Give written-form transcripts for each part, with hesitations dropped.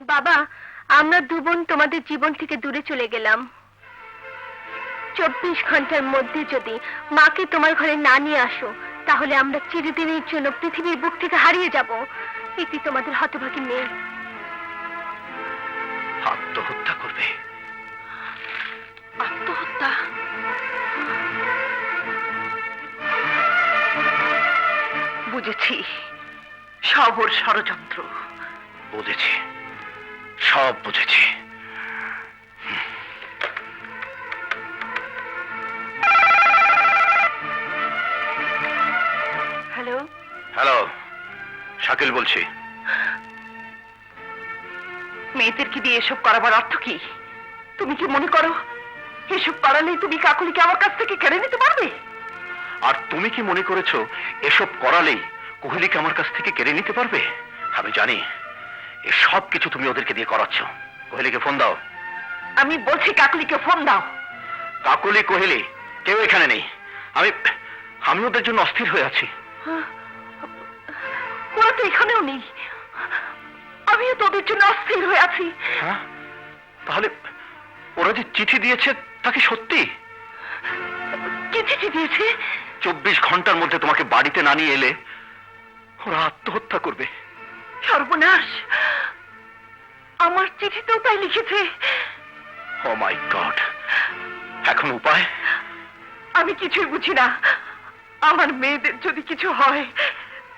বাবা, আমরা দু বোন তোমাদের জীবন থেকে দূরে চলে গেলাম। 24 ঘন্টার মধ্যে যদি মাকে তোমার ঘরে না নিয়ে আসো, তাহলে আমরা চিরদিনের জন্য পৃথিবীর বুক থেকে হারিয়ে যাব। এটি তোমাদের হতভাগী মেয়ে। আত্মহত্যা করবে? আত্মহত্যা? বুঝেছি, সব ওর ষড়যন্ত্র। বুঝেছি, সব বুঝেছি। হ্যালো। হ্যালো, শাকিল বলছি। মেয়েদেরকে দিয়ে এসব করাবার অর্থ কি? তুমি কি মনে করো এসব করালেই তুমি কাকুলিকে আমার কাছ থেকে কেড়ে নিতে পারবে? আর তুমি কি মনে করেছো এসব করালেই কোহলিকে আমার কাছ থেকে কেড়ে নিতে পারবে? আমি জানি এ সব কিছু তুমি ওদেরকে দিয়ে করাচ্ছ। কোহলিকে ফোন দাও। আমি বলছি কাকুলিকে ফোন দাও। কাকুলি, কোহলি কেউ এখানে নেই। আমি আমি ওদের জন্য অস্থির হয়ে আছি। ওরা তো এখানেও নেই। আমিও তোদের জন্য অস্থির হয়ে আছি। হ্যাঁ, তাহলে ওরা যে চিঠি দিয়েছে তা কি সত্যি? কি চিঠি দিয়েছে? 24 ঘন্টার মধ্যে তোমাকে বাড়িতে না নিয়ে এলে ওরা আত্মহত্যা করবে। সর্বনাশ, আমার চিঠিতেও তাই লিখেছে। ও মাই গড, এখন উপায়? আমি কিছুই বুঝি না। আমার মেয়েদের যদি কিছু হয়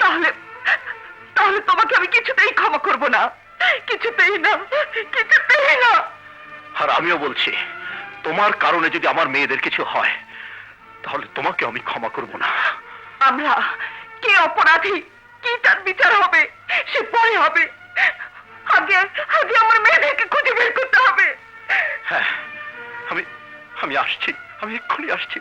তাহলে তাহলে তোমাকে আমি কিছুতেই ক্ষমা করব না। কিছুতেই না, কিছুতেই না। আর আমিও বলছি, তোমার কারণে যদি আমার মেয়েদের কিছু হয় তাহলে তোমাকে আমি ক্ষমা করব না। আমরা কে অপরাধী, কি তার বিচার হবে সে পরে হবে। আগে আগে আমার মেয়েদেরকে খুঁজে বের করতে হবে। হ্যাঁ, আমি আসছি, আমি এক্ষুনি আসছি।